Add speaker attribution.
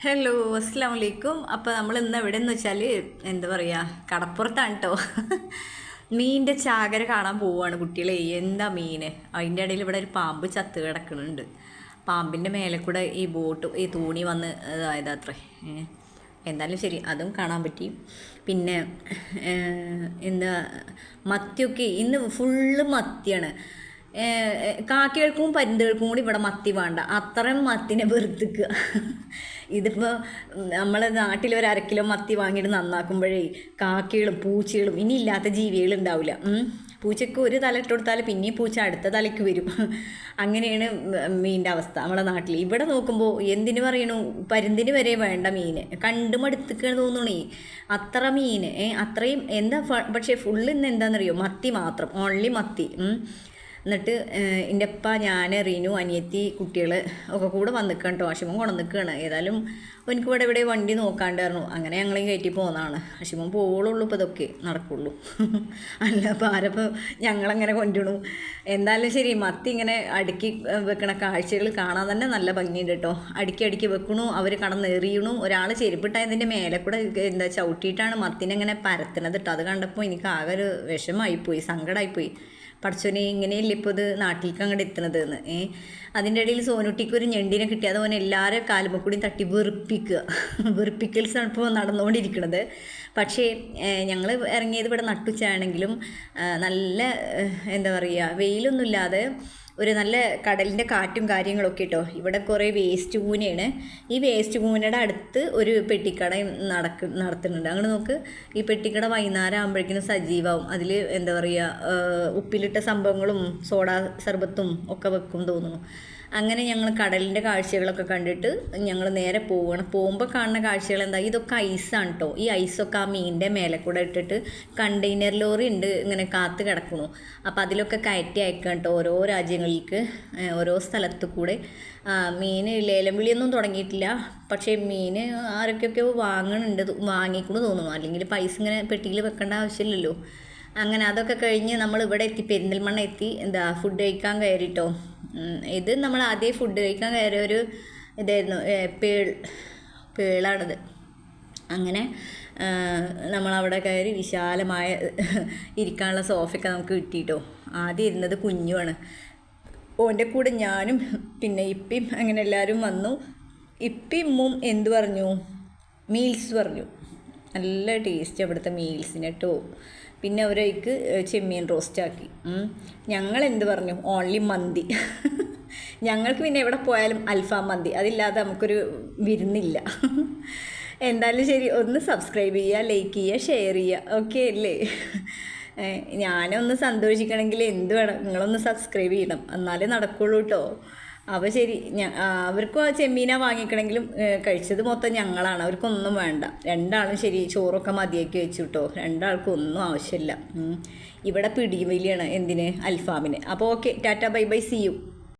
Speaker 1: Hello അസ്സാം വലൈക്കും. അപ്പോൾ നമ്മൾ ഇന്ന് എവിടെയെന്ന് വെച്ചാൽ എന്താ പറയുക, കടപ്പുറത്താണ് കേട്ടോ. മീനിൻ്റെ ചാകര കാണാൻ പോവുകയാണ് കുട്ടികളെ. എന്താ മീൻ, അതിൻ്റെ ഇടയിൽ ഇവിടെ ഒരു പാമ്പ് ചത്ത് കിടക്കുന്നുണ്ട്. പാമ്പിൻ്റെ മേലെ കൂടെ ഈ ബോട്ട് ഈ തൂണി വന്ന് ഇതായതത്രേ. എന്തായാലും ശരി, അതും കാണാൻ പറ്റി. പിന്നെ എന്താ മത്തിയൊക്കെ ഇന്ന് ഫുള്ള് മത്തിയാണ്. കാക്കകൾക്കും പരുന്തുകൾക്കും കൂടി ഇവിടെ മത്തി വേണ്ട, അത്രയും മത്തിനെ വെറുത്തിക്കുക. ഇതിപ്പോൾ നമ്മളെ നാട്ടിൽ ഒരു 1/2 കിലോ മത്തി വാങ്ങിയിട്ട് നന്നാക്കുമ്പോഴേ കാക്കകളും പൂച്ചകളും ഇനി ഇല്ലാത്ത ജീവികളുണ്ടാവില്ല. പൂച്ചയ്ക്ക് ഒരു തല ഇട്ട് കൊടുത്താൽ പിന്നെയും പൂച്ച അടുത്ത തലയ്ക്ക് വരും. അങ്ങനെയാണ് മീനിൻ്റെ അവസ്ഥ നമ്മളെ നാട്ടിൽ. ഇവിടെ നോക്കുമ്പോൾ എന്തിനു പറയണു, പരുന്തിന് വരെ വേണ്ട മീൻ, കണ്ടു മടുത്തിക്കാണ് തോന്നണേ. അത്ര മീൻ അത്രയും എന്താ. പക്ഷേ ഫുള്ള് ഇന്ന് എന്താണെന്നറിയോ, മത്തി മാത്രം, ഓൺലി മത്തി. എന്നിട്ട് എൻ്റെ അപ്പ, ഞാൻ, റീനു, അനിയത്തി, കുട്ടികൾ ഒക്കെ കൂടെ വന്നിക്കണം കേട്ടോ. അഷിമോൻ കൊണ്ടു നിൽക്കുകയാണ്. ഏതായാലും എനിക്ക് ഇവിടെ ഇവിടെ വണ്ടി നോക്കാണ്ടായിരുന്നു. അങ്ങനെ ഞങ്ങളെയും കയറ്റി പോകുന്നതാണ്. അഷിമോൻ പോവുള്ളൂ, ഇപ്പോൾ ഇതൊക്കെ നടക്കുള്ളൂ. അല്ല അപ്പോൾ ആരപ്പോൾ ഞങ്ങളങ്ങനെ കൊണ്ടുവണു. എന്തായാലും ശരി, മത്തി ഇങ്ങനെ അടുക്കി വെക്കണ കാഴ്ചകൾ കാണാൻ തന്നെ നല്ല ഭംഗിയുണ്ട് കേട്ടോ. അടുക്കി അടുക്കി വെക്കണു, അവർ കടന്നെറിയണു. ഒരാൾ ചെരുപ്പിട്ടായതിൻ്റെ മേലെ കൂടെ എന്താ ചവിട്ടിയിട്ടാണ് മത്തിനെ ഇങ്ങനെ പരത്തണത് കേട്ടോ. അത് കണ്ടപ്പോൾ എനിക്ക് ആകെ ഒരു വിഷമമായിപ്പോയി, സങ്കടമായിപ്പോയി. പഠിച്ചോനെ ഇങ്ങനെയല്ലേ ഇപ്പോൾ ഇത് നാട്ടിലേക്ക് അങ്ങോട്ട് എത്തുന്നത് എന്ന്. അതിൻ്റെ ഇടയിൽ സോനുട്ടിക്ക് ഒരു ഞണ്ടിനെ കിട്ടിയത് ഓൻ എല്ലാവരും കാലുമക്കൂടിയും തട്ടി വെറുപ്പിക്കൽസാണ് ഇപ്പോൾ നടന്നുകൊണ്ടിരിക്കുന്നത്. പക്ഷേ ഞങ്ങൾ ഇറങ്ങിയത് ഇവിടെ നട്ടുച്ചയാണെങ്കിലും നല്ല എന്താ പറയുക, വെയിലൊന്നുമില്ലാതെ ഒരു നല്ല കടലിൻ്റെ കാറ്റും കാര്യങ്ങളൊക്കെ കേട്ടോ. ഇവിടെ കുറേ വേസ്റ്റ് കൂനയാണ്. ഈ വേസ്റ്റ് കൂനയുടെ അടുത്ത് ഒരു പെട്ടിക്കട നടത്തുന്നുണ്ട്. അങ്ങനെ നോക്ക്, ഈ പെട്ടിക്കട വൈകുന്നേരം ആകുമ്പോഴേക്കും സജീവമാവും. അതിൽ എന്താ പറയുക, ഉപ്പിലിട്ട സംഭവങ്ങളും സോഡാ സർബത്തും ഒക്കെ വെക്കും തോന്നുന്നു. അങ്ങനെ ഞങ്ങൾ കടലിൻ്റെ കാഴ്ചകളൊക്കെ കണ്ടിട്ട് ഞങ്ങൾ നേരെ പോവുകയാണ്. പോകുമ്പോൾ കാണുന്ന കാഴ്ചകൾ എന്താ, ഇതൊക്കെ ഐസാണ് കേട്ടോ. ഈ ഐസൊക്കെ ആ മീനിൻ്റെ മേലെ കൂടെ ഇട്ടിട്ട് കണ്ടെയ്നർ ലോറി ഉണ്ട് ഇങ്ങനെ കാത്ത് കിടക്കണു. അപ്പോൾ അതിലൊക്കെ കയറ്റി അയക്കാം കേട്ടോ ഓരോ രാജ്യങ്ങളിലേക്ക്, ഓരോ സ്ഥലത്ത് കൂടെ. മീൻ ലേലം വിളിയൊന്നും തുടങ്ങിയിട്ടില്ല. പക്ഷേ മീൻ ആരൊക്കെയൊക്കെയോ വാങ്ങിക്കൊണ്ട് തോന്നുന്നു. അല്ലെങ്കിൽ പൈസ ഇങ്ങനെ പെട്ടിയിൽ വെക്കേണ്ട ആവശ്യമില്ലല്ലോ. അങ്ങനെ അതൊക്കെ കഴിഞ്ഞ് നമ്മൾ ഇവിടെ എത്തി, പെരിന്തൽമണ്ണ എത്തി. എന്താ ഫുഡ് കഴിക്കാൻ കയറിട്ടോ. ഇത് നമ്മൾ ആദ്യം ഫുഡ് കഴിക്കാൻ കയറിയ ഒരു ഇതായിരുന്നു, പേളാണത്. അങ്ങനെ നമ്മളവിടെ കയറി വിശാലമായ ഇരിക്കാനുള്ള സോഫയൊക്കെ നമുക്ക് കിട്ടിയിട്ടോ. ആദ്യം ഇരുന്നത് കുഞ്ഞുമാണ്. ഓൻ്റെ കൂടെ ഞാനും പിന്നെ ഇപ്പിയും അങ്ങനെ എല്ലാവരും വന്നു. ഇപ്പിയും എന്ത് പറഞ്ഞു, മീൽസ് പറഞ്ഞു. നല്ല ടേസ്റ്റ് അവിടുത്തെ മീൽസിന് കേട്ടോ. പിന്നെ അവരേക്ക് ചെമ്മീൻ റോസ്റ്റാക്കി. ഞങ്ങൾ എന്ത് പറഞ്ഞു, ഓൺലി മന്തി. ഞങ്ങൾക്ക് പിന്നെ എവിടെ പോയാലും അൽഫാം മന്തി, അതില്ലാതെ നമുക്കൊരു വിരുന്നില്ല. എന്തായാലും ശരി, ഒന്ന് സബ്സ്ക്രൈബ് ചെയ്യുക, ലൈക്ക് ചെയ്യുക, ഷെയർ ചെയ്യുക, ഓക്കെ അല്ലേ? ഞാനൊന്ന് സന്തോഷിക്കണമെങ്കിൽ എന്ത് വേണം, നിങ്ങളൊന്ന് സബ്സ്ക്രൈബ് ചെയ്യണം, എന്നാലേ നടക്കുള്ളൂ കേട്ടോ. അപ്പോൾ ശരി, അവർക്കും ആ ചെമ്മീന വാങ്ങിക്കണമെങ്കിലും കഴിച്ചത് മൊത്തം ഞങ്ങളാണ്, അവർക്കൊന്നും വേണ്ട. രണ്ടാളും ശരി ചോറൊക്കെ മതിയാക്കി വെച്ചു കേട്ടോ. രണ്ടാൾക്കും ഒന്നും ആവശ്യമില്ല. ഇവിടെ പിടിയും വലിയാണ് എന്തിന്, അൽഫാമിന്. അപ്പോൾ okay, tata, bye bye, see U.